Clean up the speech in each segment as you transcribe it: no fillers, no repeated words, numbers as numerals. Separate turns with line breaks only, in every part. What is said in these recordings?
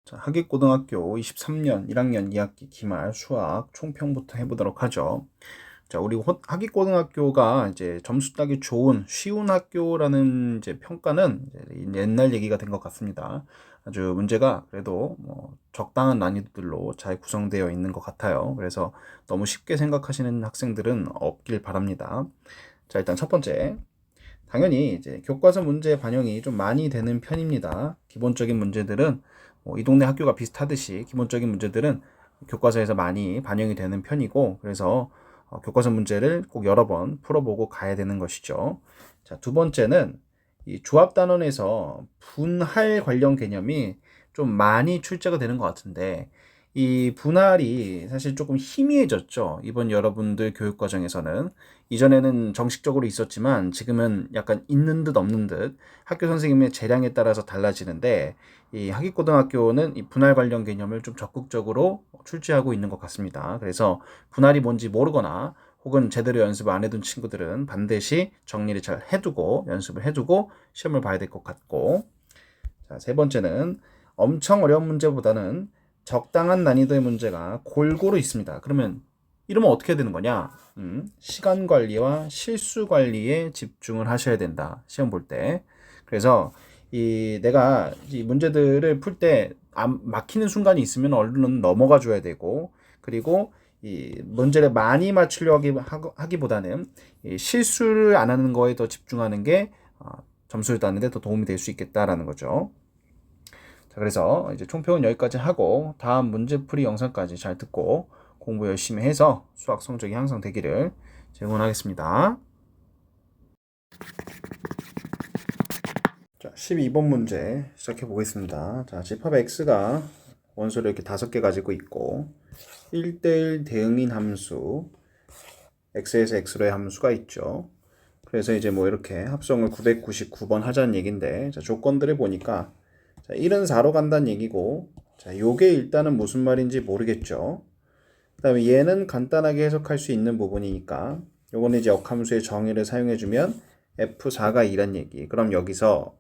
자, 하계고등학교 23년 1학년 2학기 기말 수학 총평부터 해보도록 하죠. 자, 우리 하계고등학교가 이제 점수 따기 좋은 쉬운 학교라는 이제 평가는 이제 옛날 얘기가 된 것 같습니다. 아주 문제가 그래도 뭐 적당한 난이도들로 잘 구성되어 있는 것 같아요. 그래서 너무 쉽게 생각하시는 학생들은 없길 바랍니다. 자, 일단 첫 번째. 당연히 이제 교과서 문제 반영이 좀 많이 되는 편입니다. 기본적인 문제들은 이 동네 학교가 비슷하듯이 기본적인 문제들은 교과서에서 많이 반영이 되는 편이고, 그래서 교과서 문제를 꼭 여러 번 풀어보고 가야 되는 것이죠. 자, 두 번째는 이 조합단원에서 분할 관련 개념이 좀 많이 출제가 되는 것 같은데, 이 분할이 사실 조금 희미해졌죠. 이번 여러분들 교육과정에서는. 이전에는 정식적으로 있었지만 지금은 약간 있는 듯 없는 듯 학교 선생님의 재량에 따라서 달라지는데, 이 하기고등학교는 이 분할 관련 개념을 좀 적극적으로 출제하고 있는 것 같습니다. 그래서 분할이 뭔지 모르거나 혹은 제대로 연습 안 해둔 친구들은 반드시 정리를 잘 해두고 연습을 해두고 시험을 봐야 될 것 같고, 자, 세 번째는 엄청 어려운 문제보다는 적당한 난이도의 문제가 골고루 있습니다. 그러면 이러면 어떻게 되는 거냐? 시간 관리와 실수 관리에 집중을 하셔야 된다. 시험 볼 때. 그래서 내가 이 문제들을 풀 때 막히는 순간이 있으면 얼른 넘어가 줘야 되고, 그리고 이 문제를 많이 맞추려고 하기보다는 이 실수를 안 하는 거에 더 집중하는 게 점수를 따는 데 더 도움이 될 수 있겠다라는 거죠. 자, 그래서 이제 총평은 여기까지 하고 다음 문제풀이 영상까지 잘 듣고 공부 열심히 해서 수학 성적이 향상되기를 응원하겠습니다. 자, 12번 문제 시작해 보겠습니다. 자, 집합 x가 원소를 이렇게 5개 가지고 있고 1대1 대응인 함수 x에서 x로의 함수가 있죠. 그래서 이제 뭐 이렇게 합성을 999번 하자는 얘기인데, 자, 조건들을 보니까 자, 1은 4로 간다는 얘기고, 자, 요게 일단은 무슨 말인지 모르겠죠. 그 다음에 얘는 간단하게 해석할 수 있는 부분이니까 요거는 이제 역함수의 정의를 사용해주면 F4가 2란 얘기. 그럼 여기서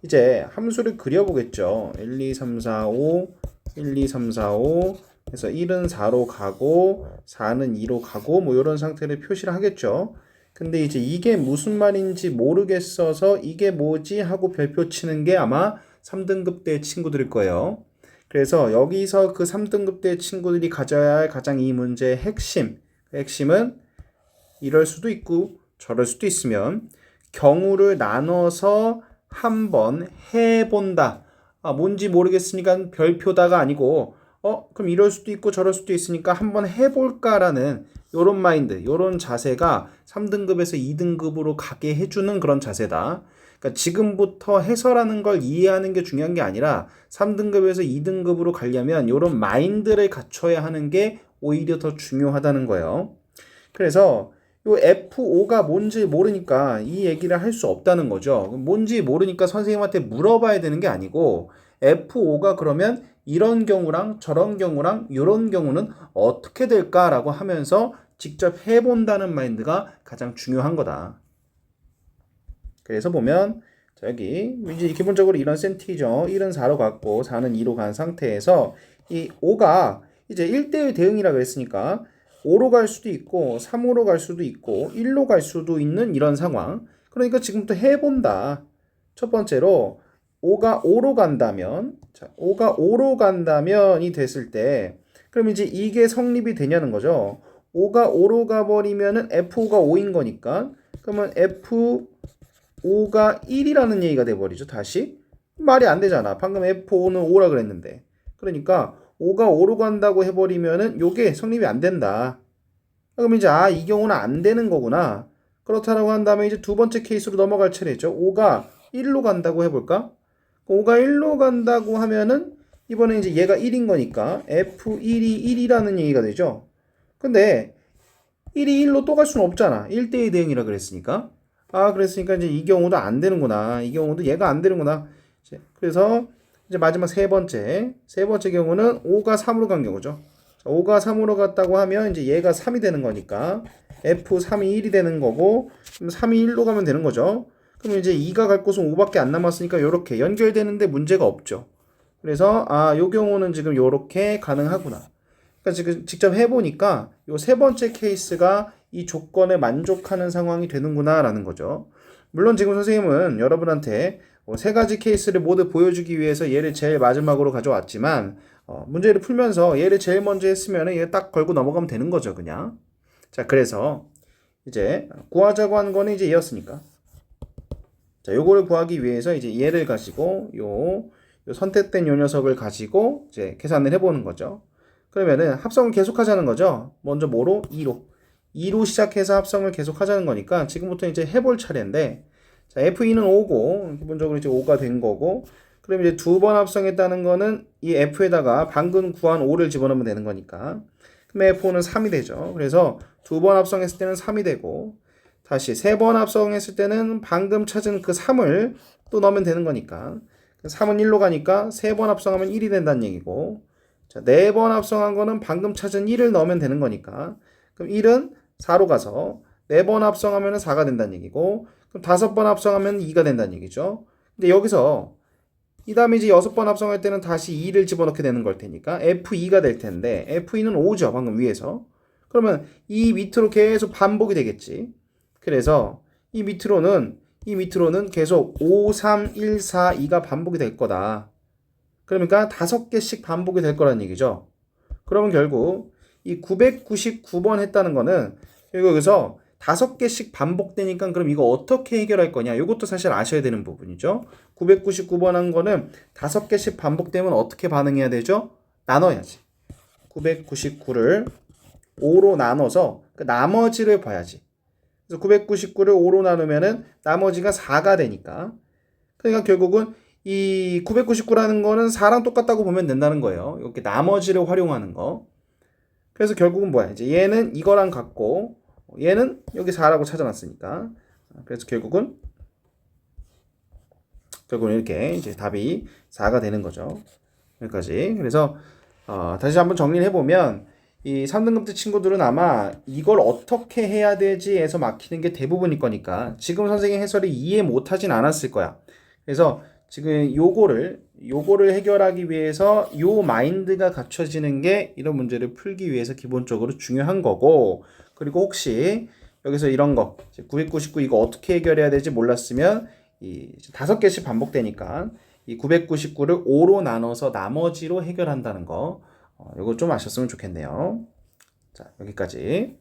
이제 함수를 그려보겠죠. 1, 2, 3, 4, 5, 1, 2, 3, 4, 5 해서 1은 4로 가고 4는 2로 가고 뭐 이런 상태를 표시를 하겠죠. 근데 이제 이게 무슨 말인지 모르겠어서 이게 뭐지 하고 별표 치는 게 아마 3등급 대 친구들일 거예요. 그래서 여기서 그 3등급 대 친구들이 가져야 할 가장 이 문제의 핵심은 이럴 수도 있고 저럴 수도 있으면 경우를 나눠서 한번 해본다. 뭔지 모르겠으니까 별표다가 아니고 그럼 이럴 수도 있고 저럴 수도 있으니까 한번 해볼까라는 요런 마인드, 요런 자세가 3등급에서 2등급으로 가게 해주는 그런 자세다. 그러니까 지금부터 해설하는 걸 이해하는 게 중요한 게 아니라 3등급에서 2등급으로 가려면 요런 마인드를 갖춰야 하는 게 오히려 더 중요하다는 거예요. 그래서 요 F5가 뭔지 모르니까 이 얘기를 할 수 없다는 거죠. 뭔지 모르니까 선생님한테 물어봐야 되는 게 아니고 F5가 그러면 이런 경우랑 저런 경우랑 이런 경우는 어떻게 될까라고 하면서 직접 해본다는 마인드가 가장 중요한 거다. 그래서 보면 자, 여기 이제 기본적으로 이런 센티죠. 1은 4로 갔고 4는 2로 간 상태에서 이 5가 이제 1대1 대응이라 그랬으니까 5로 갈 수도 있고 3으로 갈 수도 있고 1로 갈 수도 있는 이런 상황. 그러니까 지금부터 해본다. 첫 번째로 5가 5로 간다면, 자, 5가 5로 간다면이 됐을 때 그럼 이제 이게 성립이 되냐는 거죠. 5가 5로 가버리면은 F5가 5인 거니까 그러면 F5가 1이라는 얘기가 돼버리죠. 다시 말이 안 되잖아. 방금 F5는 5라 그랬는데. 그러니까 5가 5로 간다고 해버리면은 요게 성립이 안 된다. 그럼 이제 이 경우는 안 되는 거구나. 그렇다라고 한다면 이제 두 번째 케이스로 넘어갈 차례죠. 5가 1로 간다고 해볼까? 5가 1로 간다고 하면은 이번에 이제 얘가 1인 거니까 F1이 1이라는 얘기가 되죠. 근데 1이 1로 또 갈 수는 없잖아. 1대2 대응이라 그랬으니까. 그랬으니까 이제 이 경우도 안 되는구나. 이 경우도 얘가 안 되는구나. 그래서 이제 마지막 세 번째 경우는 5가 3으로 간 경우죠. 5가 3으로 갔다고 하면 이제 얘가 3이 되는 거니까 F3이 1이 되는 거고, 그럼 3이 1로 가면 되는 거죠. 그럼 이제 2가 갈 곳은 5밖에 안 남았으니까 이렇게 연결되는데 문제가 없죠. 그래서 요 경우는 지금 요렇게 가능하구나. 그러니까 지금 직접 해보니까 요 세 번째 케이스가 이 조건에 만족하는 상황이 되는구나라는 거죠. 물론 지금 선생님은 여러분한테 세 가지 케이스를 모두 보여주기 위해서 얘를 제일 마지막으로 가져왔지만 문제를 풀면서 얘를 제일 먼저 했으면 얘 딱 걸고 넘어가면 되는 거죠, 그냥. 자, 그래서 이제 구하자고 한 거는 이제 얘였으니까. 자, 요거를 구하기 위해서 이제 얘를 가지고 요 선택된 요 녀석을 가지고 이제 계산을 해보는 거죠. 그러면은 합성을 계속 하자는 거죠. 먼저 뭐로? 2로 시작해서 합성을 계속 하자는 거니까 지금부터 이제 해볼 차례인데, 자, F2는 5고 기본적으로 이제 5가 된 거고, 그럼 이제 두 번 합성했다는 거는 이 F에다가 방금 구한 5를 집어넣으면 되는 거니까, 그럼 F5는 3이 되죠. 그래서 두 번 합성했을 때는 3이 되고, 다시 세 번 합성했을 때는 방금 찾은 그 3을 또 넣으면 되는 거니까 3은 1로 가니까 세 번 합성하면 1이 된다는 얘기고, 자, 네 번 합성한 거는 방금 찾은 1을 넣으면 되는 거니까 그럼 1은 4로 가서 네 번 합성하면 4가 된다는 얘기고, 그럼 다섯 번 합성하면 2가 된다는 얘기죠. 근데 여기서 이 다음에 이제 여섯 번 합성할 때는 다시 2를 집어넣게 되는 걸 테니까 F2가 될 텐데 F2는 5죠, 방금 위에서. 그러면 이 밑으로 계속 반복이 되겠지. 그래서 이 밑으로는 계속 5, 3, 1, 4, 2가 반복이 될 거다. 그러니까 5개씩 반복이 될 거란 얘기죠. 그러면 결국 이 999번 했다는 거는 여기서 5개씩 반복되니까 그럼 이거 어떻게 해결할 거냐? 이것도 사실 아셔야 되는 부분이죠. 999번 한 거는 5개씩 반복되면 어떻게 반응해야 되죠? 나눠야지. 999를 5로 나눠서 그 나머지를 봐야지. 그래서 999를 5로 나누면은 나머지가 4가 되니까. 그러니까 결국은 이 999라는 거는 4랑 똑같다고 보면 된다는 거예요. 이렇게 나머지를 활용하는 거. 그래서 결국은 뭐야? 이제 얘는 이거랑 같고 얘는 여기 4라고 찾아놨으니까. 그래서 결국은 이렇게 이제 답이 4가 되는 거죠. 여기까지. 그래서 다시 한번 정리를 해보면 이 3등급대 친구들은 아마 이걸 어떻게 해야 되지에서 막히는 게 대부분일 거니까 지금 선생님 해설을 이해 못하진 않았을 거야. 그래서 지금 요거를 해결하기 위해서 요 마인드가 갖춰지는 게 이런 문제를 풀기 위해서 기본적으로 중요한 거고, 그리고 혹시 여기서 이런 거 999 이거 어떻게 해결해야 될지 몰랐으면 이 5개씩 반복되니까 이 999를 5로 나눠서 나머지로 해결한다는 거, 이거 좀 아셨으면 좋겠네요. 자, 여기까지.